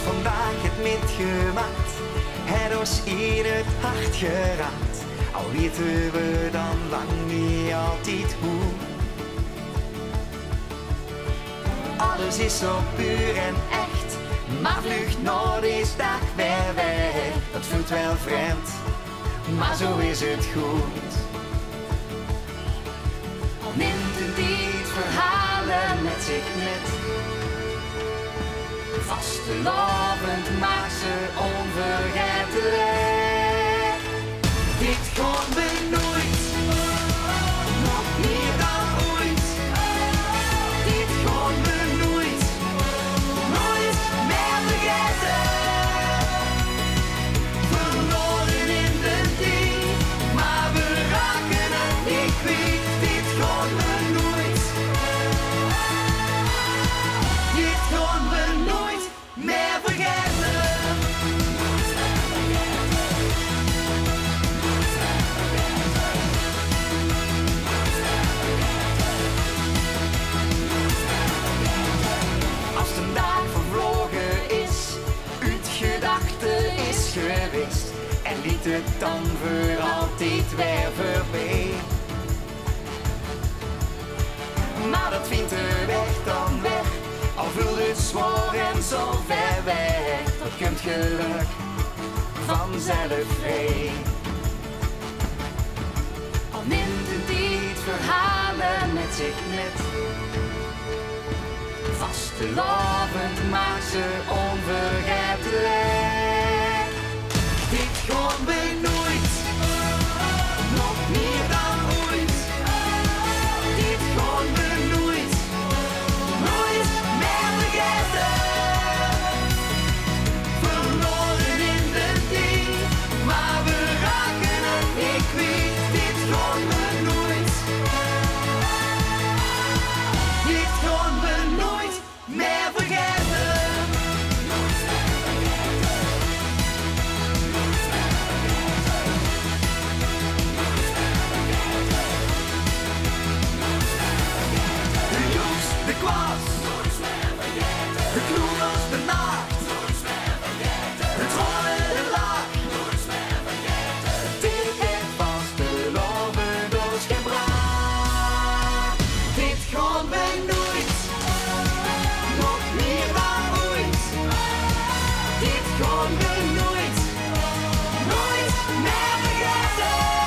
vandaag het metgemaakt, het ons in het hart geraakt. Al weten we dan lang niet altijd hoe. Alles is zo puur en echt, maar vlucht naar deze dag weer weg. Dat voelt wel vreemd, maar zo is het goed. Al neemt een tijd verhalen met zich met. Vastelovend maakt ze onvergetelijk. Dit gaan we nooit, nog meer dan ooit. Dit gaan we nooit, nooit meer vergeten. Verloren in de tijd, maar we raken het niet kwijt. Dit gaan we nooit, dit gaan we nooit meer vergeten. Als een dag vervlogen is, uit gedachten is geweest, en liet het dan voor altijd weer voorbij. Maar dat vindt de weg dan weg, al voelt het zwaar en zo ver weg. Dat komt geluk vanzelf vrij. Al neemt een tijd verhalen met zich met. Vastelovend maakt ze onvergetelijk. Dit gaan we nooit, nog meer dan ooit. Dit gaan we nooit, nooit meer vergeten. Verloren in de tijd, maar we raken het niet kwijt. Dit gaan we nooit, dit gaan we nooit meer vergeten. De joes, de kwas, de knoedels, de nacht, de tronnen, de lach. Dit heeft vastelovend ons gebracht. Dit gaan we nooit, nog meer dan ooit. Dit gaan we nooit, nooit meer vergeten.